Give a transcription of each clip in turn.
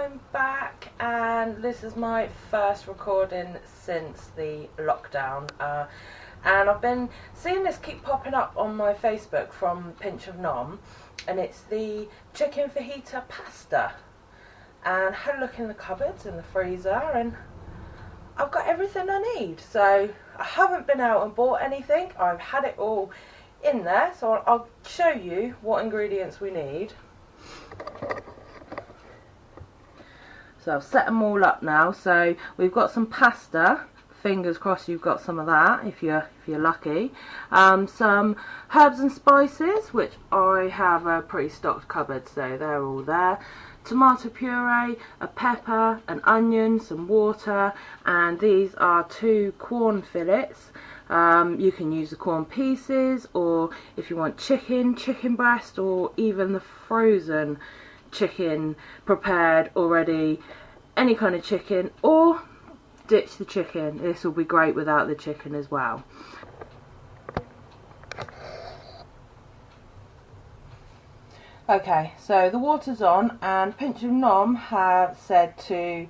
I'm back, and this is my first recording since the lockdown, and I've been seeing this keep popping up on my Facebook from Pinch of Nom, and it's the chicken fajita pasta. And I had a look in the cupboards and the freezer, and I've got everything I need. So I haven't been out and bought anything. I've had it all in there, so I'll show you what ingredients we need. So I've set them all up now. So we've got some pasta. Fingers crossed you've got some of that if you're lucky. Some herbs and spices, which I have a pretty stocked cupboard, so they're all there. Tomato puree, a pepper, an onion, some water, and these are 2 corn fillets. You can use the corn pieces, or if you want chicken breast, or even the frozen chicken prepared already, any kind of chicken, or ditch the chicken. This will be great without the chicken as well. Okay, so the water's on, and Pinch of Nom have said to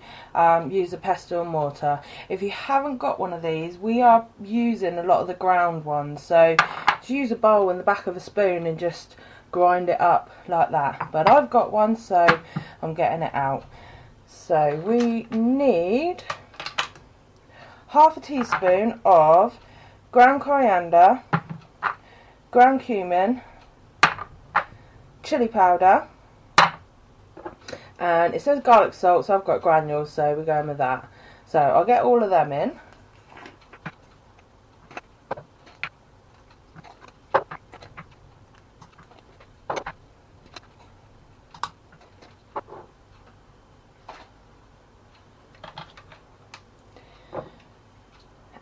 use a pestle and mortar. If you haven't got one of these, we are using a lot of the ground ones, so just use a bowl and the back of a spoon and just grind it up like that. But I've got one, so I'm getting it out. So we need half a teaspoon of ground coriander, ground cumin, chili powder, and it says garlic salt, so I've got granules, so we're going with that. So I'll get all of them in.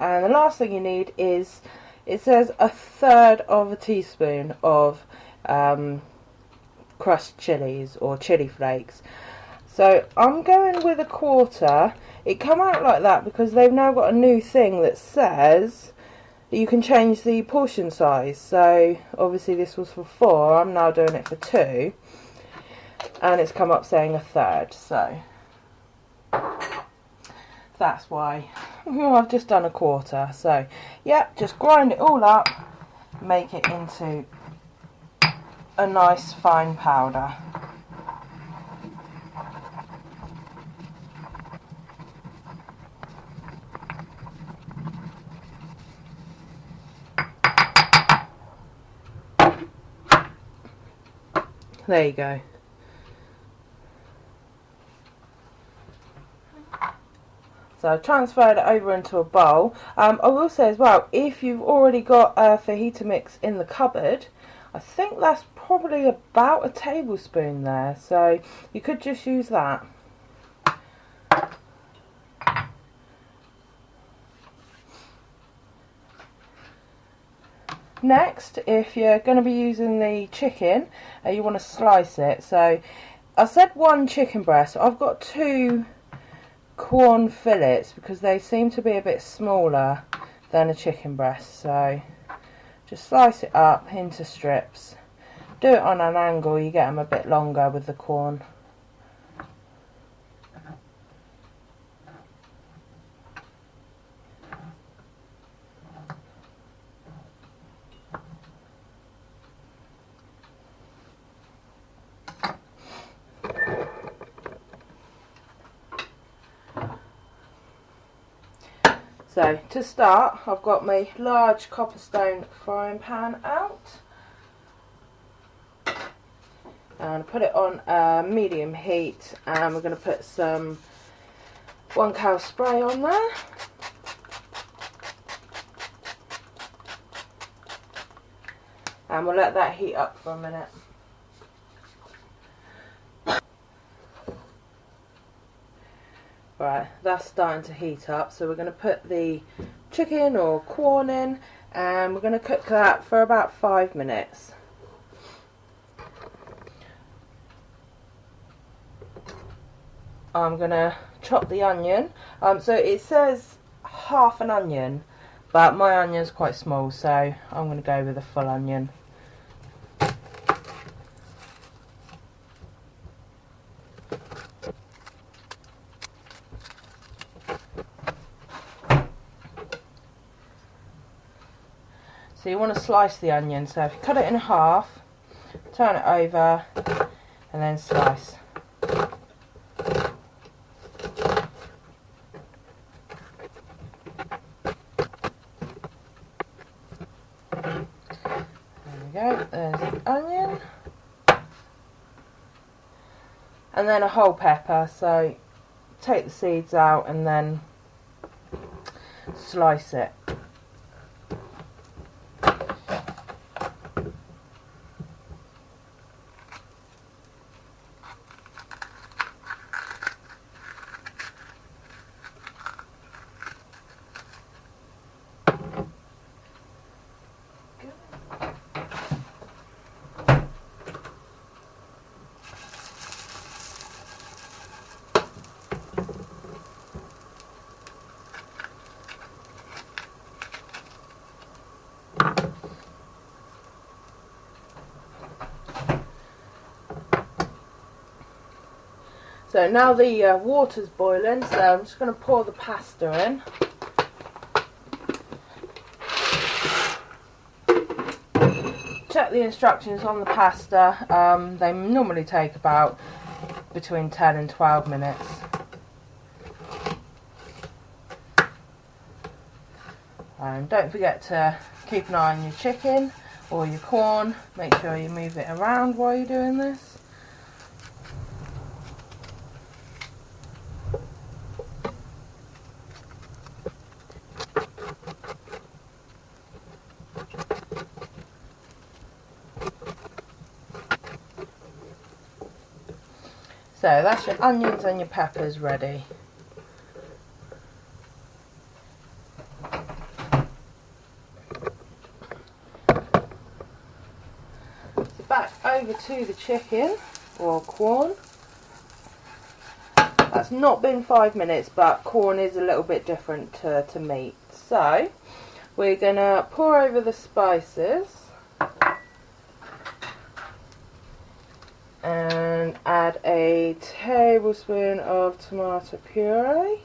And the last thing you need is, it says 1/3 of a teaspoon of crushed chilies or chili flakes. So I'm going with 1/4. It come out like that because they've now got a new thing that says that you can change the portion size. So obviously this was for 4, I'm now doing it for 2, and it's come up saying 1/3. So that's why I've just done 1/4. So yeah, just grind it all up, make it into a nice fine powder. There you go. So I've transferred it over into a bowl. I will say as well, if you've already got a fajita mix in the cupboard, I think that's probably about a tablespoon there, so you could just use that. Next, if you're going to be using the chicken, you want to slice it. So I said 1 chicken breast. I've got 2 corn fillets because they seem to be a bit smaller than a chicken breast. So just slice it up into strips. Do it on an angle, you get them a bit longer with the corn. So to start, I've got my large copperstone frying pan out, and put it on medium heat, and we're going to put some 1 cow spray on there. And we'll let that heat up for a minute. Right, that's starting to heat up, so we're going to put the chicken or corn in, and we're going to cook that for about 5 minutes. I'm going to chop the onion. So it says half an onion, but my onion's quite small, so I'm going to go with a full onion. So you want to slice the onion. So if you cut it in half, turn it over and then slice. There we go, there's the onion. And then a whole pepper, so take the seeds out and then slice it. So now the water's boiling, so I'm just going to pour the pasta in. Check the instructions on the pasta. They normally take about between 10 and 12 minutes. And don't forget to keep an eye on your chicken or your corn. Make sure you move it around while you're doing this. So that's your onions and your peppers ready. So back over to the chicken or corn. That's not been 5 minutes, but corn is a little bit different to meat. So we're going to pour over the spices and add a tablespoon of tomato puree.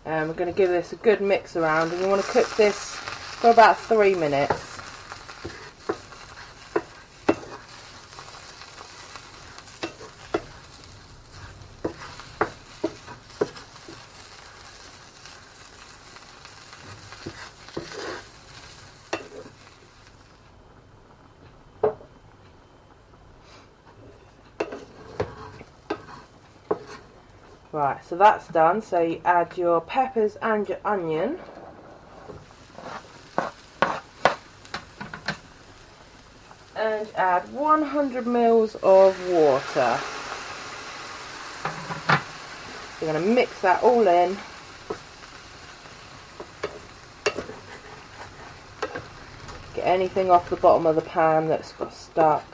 And we're going to give this a good mix around, and you want to cook this for about 3 minutes. Right, so that's done. So you add your peppers and your onion. And add 100 ml of water. You're going to mix that all in. Get anything off the bottom of the pan that's got stuck.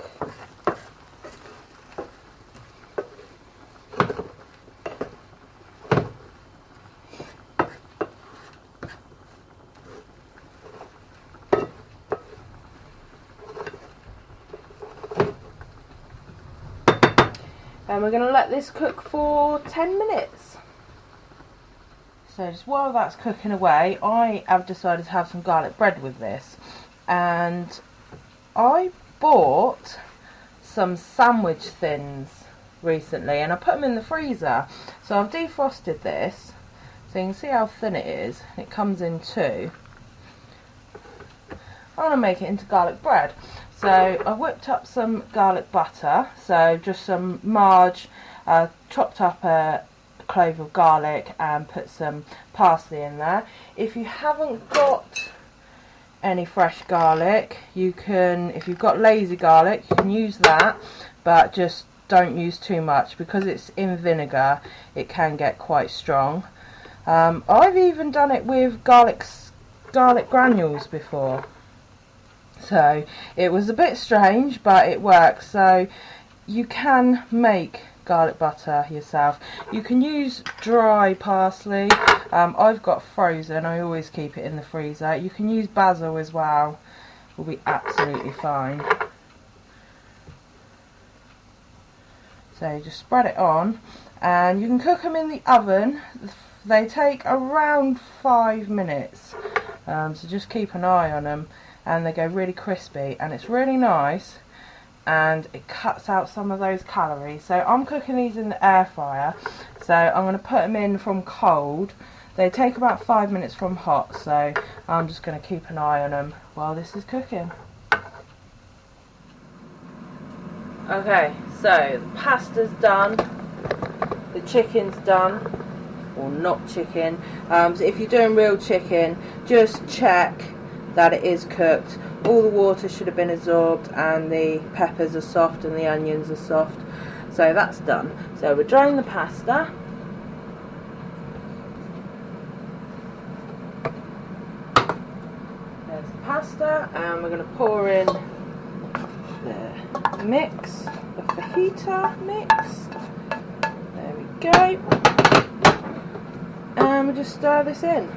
And we're going to let this cook for 10 minutes. So just while that's cooking away, I have decided to have some garlic bread with this. And I bought some sandwich thins recently and I put them in the freezer. So I've defrosted this, so you can see how thin it is. It comes in two. I want to make it into garlic bread. So I whipped up some garlic butter, so just some marge, chopped up a clove of garlic and put some parsley in there. If you haven't got any fresh garlic, you can, if you've got lazy garlic, you can use that, but just don't use too much because it's in vinegar, it can get quite strong. I've even done it with garlic granules before. So it was a bit strange, but it works. So you can make garlic butter yourself. You can use dry parsley. I've got frozen. I always keep it in the freezer. You can use basil as well. Will be absolutely fine. So you just spread it on, and you can cook them in the oven. They take around 5 minutes, so just keep an eye on them, and they go really crispy, and it's really nice, and it cuts out some of those calories. So I'm cooking these in the air fryer, so I'm going to put them in from cold. They take about 5 minutes from hot, so I'm just going to keep an eye on them while this is cooking. Okay, so the pasta's done, the chicken's done, or not chicken. So if you're doing real chicken, just check that it is cooked. All the water should have been absorbed, and the peppers are soft and the onions are soft. So that's done. So we'll drain the pasta. There's the pasta, and we're going to pour in the mix, the fajita mix. There we go. And we'll just stir this in.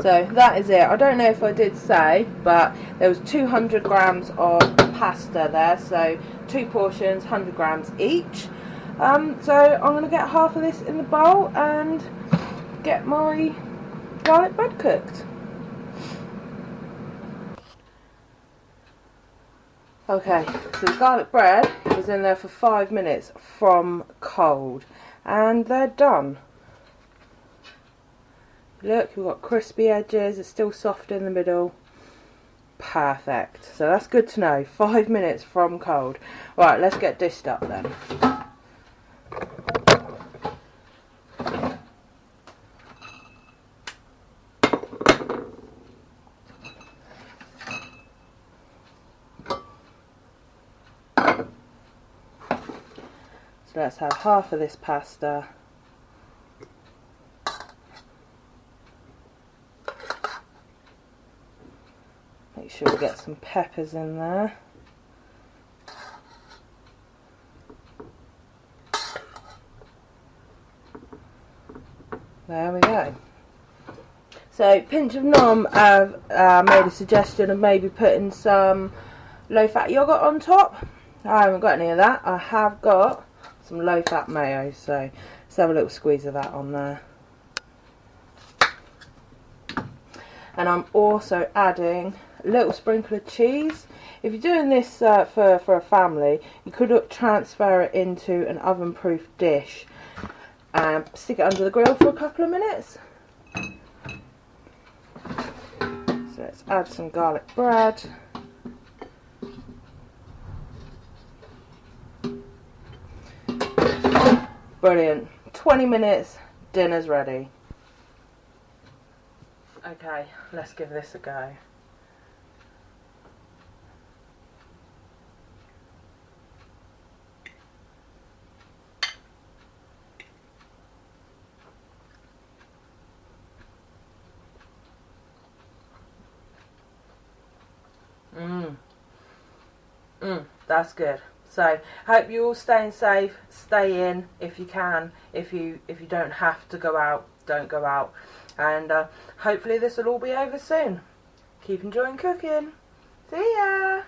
So that is it. I don't know if I did say, but there was 200 grams of pasta there, so 2 portions, 100 grams each. So I'm going to get half of this in the bowl and get my garlic bread cooked. Okay, so the garlic bread was in there for 5 minutes from cold, and they're done. Look, we've got crispy edges, it's still soft in the middle. Perfect. So that's good to know. 5 minutes from cold. Right, let's get dished up then. So let's have half of this pasta. Make sure we get some peppers in there. There we go. So Pinch of Nom have made a suggestion of maybe putting some low-fat yogurt on top. I haven't got any of that. I have got some low-fat mayo, so let's have a little squeeze of that on there. And I'm also adding a little sprinkle of cheese. If you're doing this for a family, you could transfer it into an oven-proof dish and stick it under the grill for a couple of minutes. So let's add some garlic bread. Brilliant. 20 minutes, dinner's ready. Okay, let's give this a go. That's good. So, hope you're all staying safe. Stay in if you can. If you don't have to go out, don't go out. And hopefully this will all be over soon. Keep enjoying cooking. See ya!